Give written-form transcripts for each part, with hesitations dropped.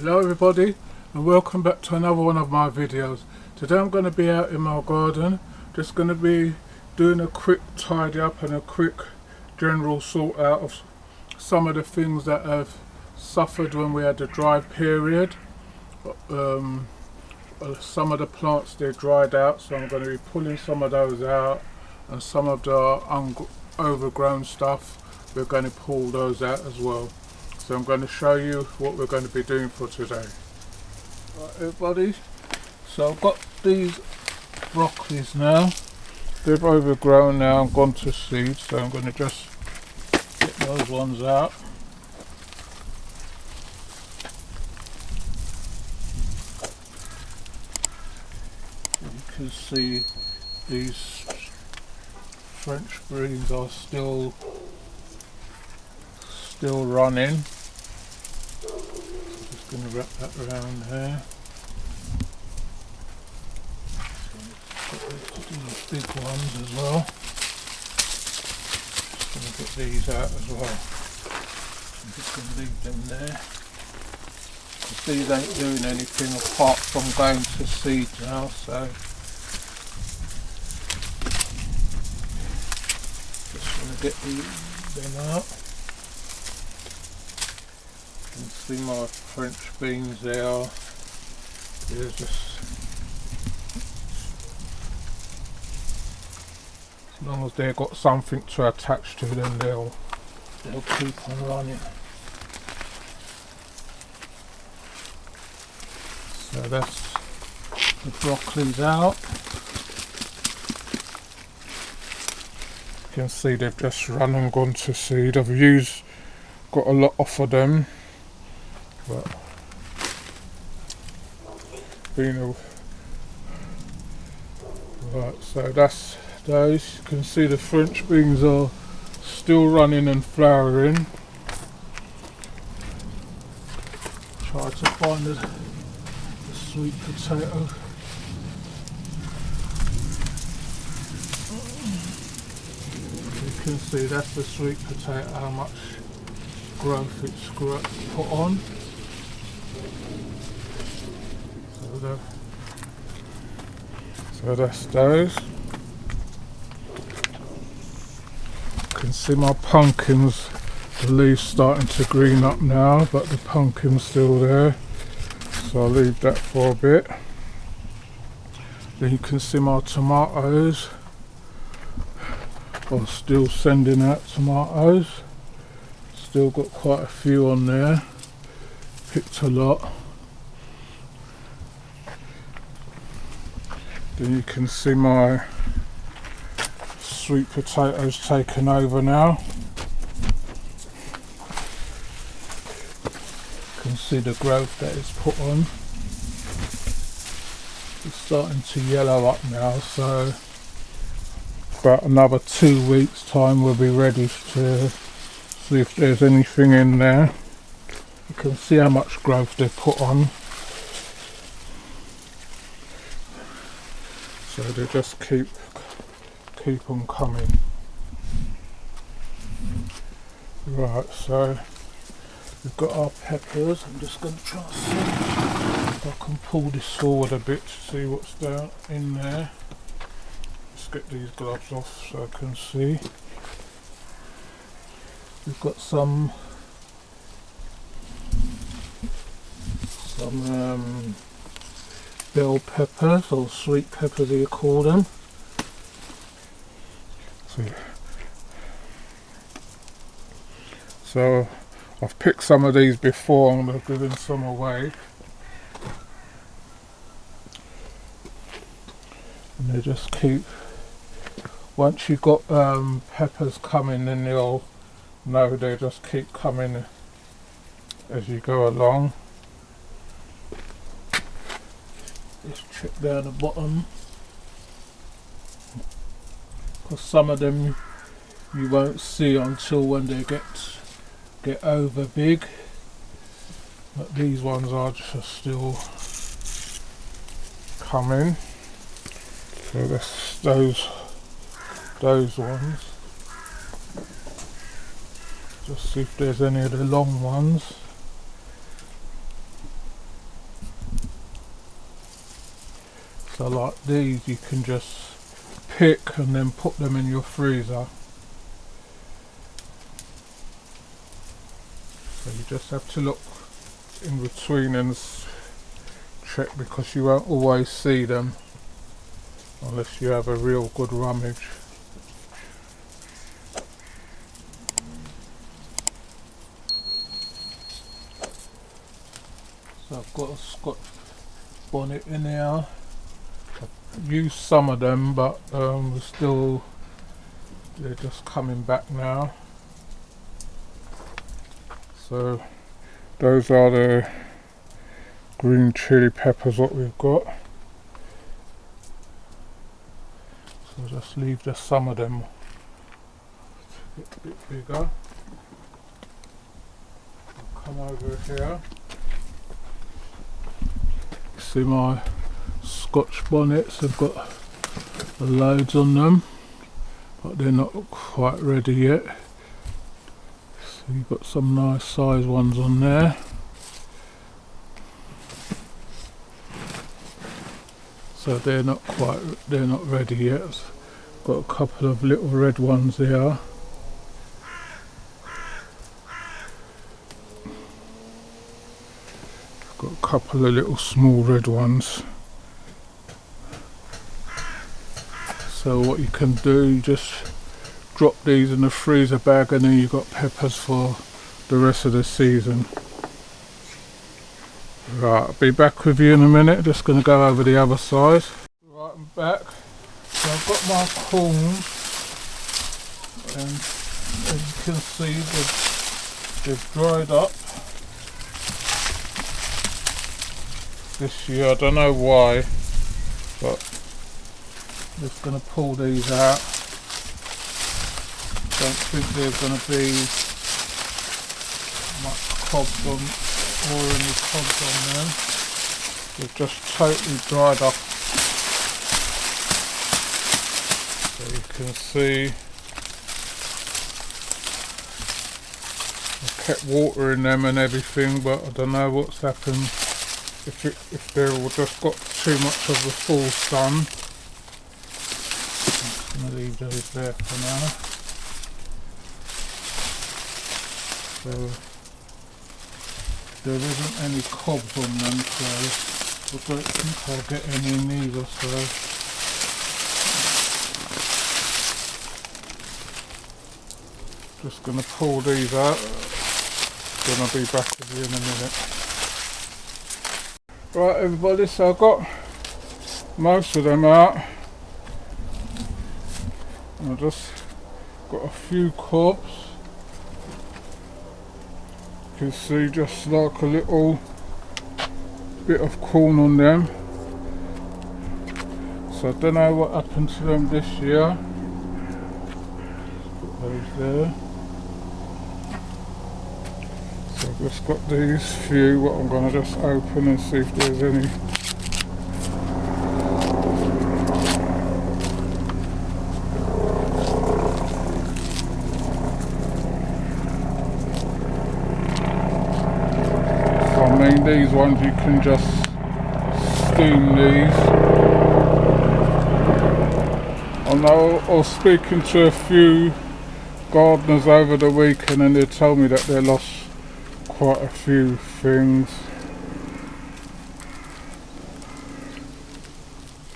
Hello everybody, and welcome back to another one of my videos. Today I'm going to be out in my garden, just going to be doing a quick tidy up and a quick general sort out of some of the things that have suffered when we had the dry period. Some of the plants, they dried out, so I'm going to be pulling some of those out, and some of the overgrown stuff, we're going to pull those out as well. So I'm going to show you what we're going to be doing for today. Right everybody, so I've got these broccolis now. They've overgrown now and gone to seed, so I'm going to just get those ones out. You can see these French beans are still running. Just going to wrap that around here. These big ones as well. Just going to get these out as well. I'm just going to leave them there. Because these ain't doing anything apart from going to seed now, so just going to get them out. You can see my French beans there. They're just, as long as they've got something to attach to, then they'll keep on running. So that's the broccolis out. You can see they've just run and gone to seed. I've got a lot off of them. But right, so that's those. You can see the French beans are still running and flowering. Try to find the sweet potato. You can see that's the sweet potato, how much growth it's put on. So that's those. You can see my pumpkins, the leaves starting to green up now, but the pumpkin's still there, so I'll leave that for a bit. Then you can see my tomatoes. I'm still sending out tomatoes. Still got quite a few on there. Picked a lot. Then you can see my sweet potatoes taken over now. You can see the growth that it's put on. It's starting to yellow up now, so about another 2 weeks time we'll be ready to see if there's anything in there. You can see how much growth they've put on. So they just keep on coming. Right, so we've got our peppers. I'm just going to try and see if I can pull this forward a bit to see what's down in there. Let's get these gloves off so I can see. We've got some bell peppers, or sweet peppers you call them. So I've picked some of these before and I've given some away. And they just keep, once you've got peppers coming, then you'll know they just keep coming as you go along. Just check down the bottom, because some of them you won't see until when they get over big, but these ones are just still coming. So that's those ones. Just see if there's any of the long ones. So like these you can just pick and then put them in your freezer. So you just have to look in between and check, because you won't always see them unless you have a real good rummage. So I've got a Scotch bonnet in here. I've used some of them, but they're just coming back now. So those are the green chili peppers what we've got. So just leave just some of them to get a bit bigger. I'll come over here. See my Scotch bonnets, they've got loads on them, but they're not quite ready yet. So you've got some nice size ones on there. So they're not ready yet. Got a couple of little red ones there. Got a couple of little small red ones. So what you can do, you just drop these in the freezer bag, and then you've got peppers for the rest of the season. Right, I'll be back with you in a minute. Just going to go over the other side. Right, I'm back. So I've got my corns, and as you can see they've dried up this year. I don't know why, but I'm just going to pull these out. Don't think there's going to be much cobs on, or any cobs on them. They've just totally dried up. So you can see I kept watering them and everything, but I don't know what's happened. If they've all just got too much of the full sun. I'm going to leave those there for now. So there isn't any cobs on them, so I don't think I'll get any neither. So just going to pull these out. Going to be back with you in a minute. Right everybody, so I've got most of them out. I've just got a few cobs. You can see just like a little bit of corn on them. So I don't know what happened to them this year. Put those there. So I've just got these few, what I'm going to just open and see if there's any. So I mean, these ones you can just steam these. I know I was speaking to a few gardeners over the weekend, and they told me that they lost quite a few things.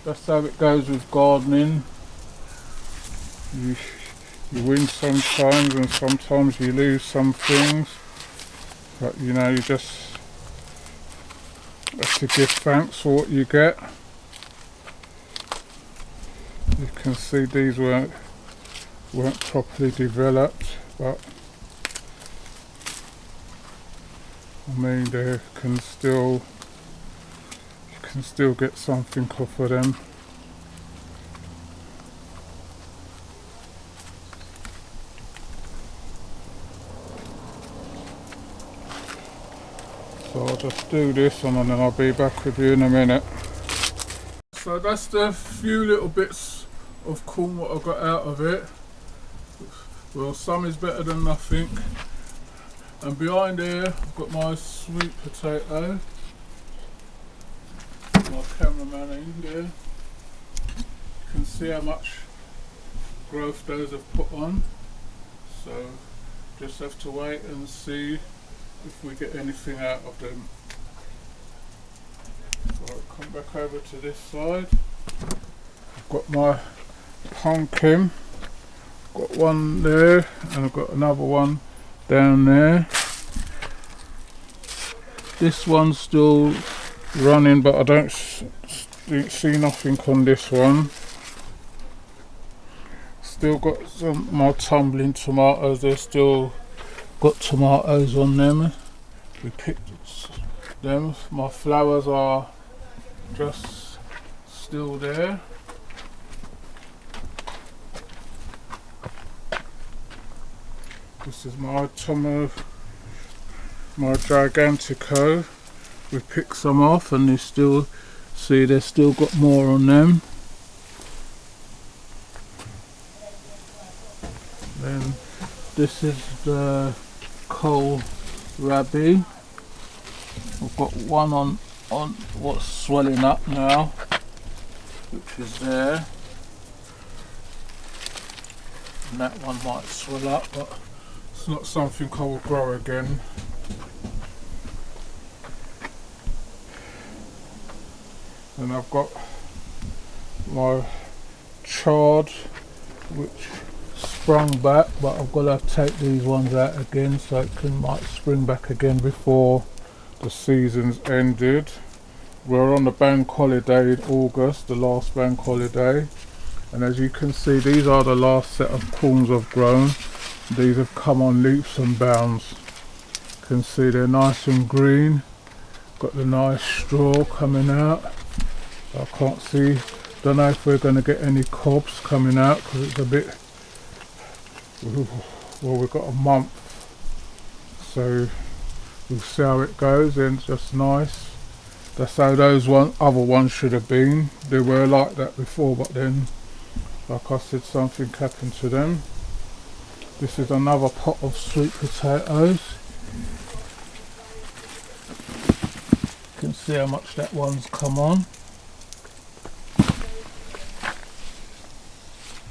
That's how it goes with gardening. You win sometimes, and sometimes you lose some things, but you know, you just have to give thanks for what you get. You can see these weren't properly developed, but I mean, you can still get something off of them. So I'll just do this one and then I'll be back with you in a minute. So that's the few little bits of corn what I got out of it. Well, some is better than nothing. And behind here I've got my sweet potato. My cameraman in there. can see how much growth those have put on, so just have to wait and see if we get anything out of them. So I'll come back over to this side. I've got my pumpkin, got one there and I've got another one down there. This one's still running, but I don't see nothing on this one. Still got some more tumbling tomatoes, they've still got tomatoes on them. We picked them. My flowers are just still there. This is my Gigantico. We picked some off and they still, see they've still got more on them. Then this is the kohlrabi. We've got one on what's swelling up now, which is there. And that one might swell up, but it's not something I will grow again. And I've got my chard, which sprung back, but I've got to take these ones out again so it might spring back again before the season's ended. We're on the bank holiday in August, the last bank holiday, and as you can see these are the last set of corns I've grown. These have come on leaps and bounds. You can see they're nice and green, got the nice straw coming out. I can't see, don't know if we're going to get any cobs coming out because it's a bit, well, we've got a month, so we'll see how it goes. And it's just nice. That's how those other ones should have been. They were like that before, but then, like I said, something happened to them. This is another pot of sweet potatoes. You can see how much that one's come on.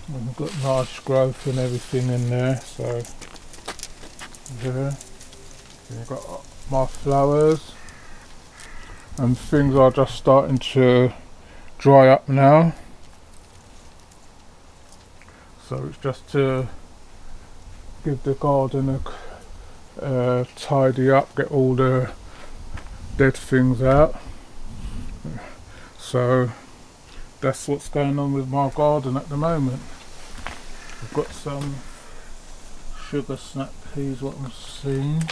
And we've got nice growth and everything in there, so there. You've got my flowers, and things are just starting to dry up now. So it's just to give the garden a tidy up, get all the dead things out. So that's what's going on with my garden at the moment. I've got some sugar snap peas, what I'm seeing.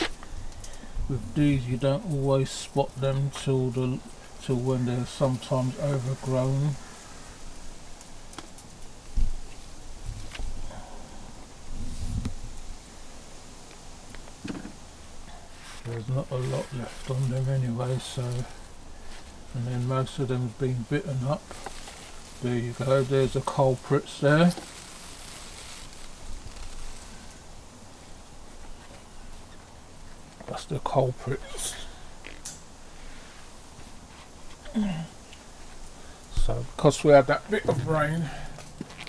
With these you don't always spot them till when they're sometimes overgrown. There's not a lot left on them anyway, so, and then most of them's been bitten up. There you go, there's the culprits there. That's the culprits. So because we had that bit of rain,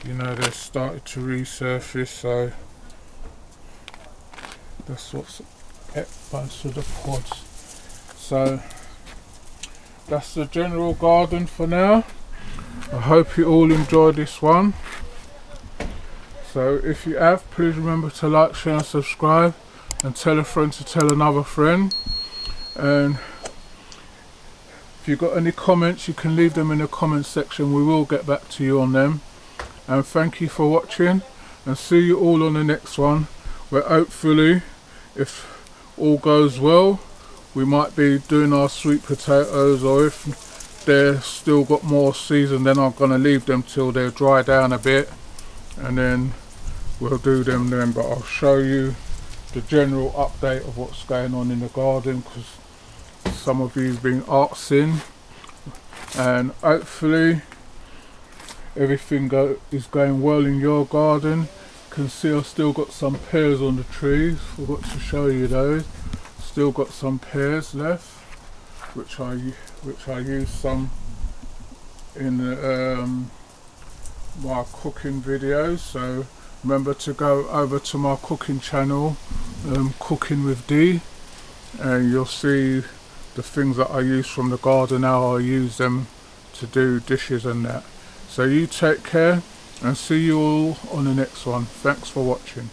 you know, they started to resurface, so that's what's at most of the pods. So that's the general garden for now. I hope you all enjoyed this one. So if you have, please remember to like, share and subscribe, and tell a friend to tell another friend. And if you've got any comments, you can leave them in the comment section. We will get back to you on them. And thank you for watching, and see you all on the next one, where hopefully, if all goes well, we might be doing our sweet potatoes, or if they've still got more season, then I'm going to leave them till they dry down a bit, and then we'll do them then. But I'll show you the general update of what's going on in the garden, because some of you have been asking, and hopefully everything is going well in your garden. You can see I've still got some pears on the trees, forgot to show you those. Still got some pears left, which I used some in my cooking videos, so remember to go over to my cooking channel, Cooking with D, and you'll see the things that I use from the garden, how I use them to do dishes and that. So you take care and see you all on the next one. Thanks for watching.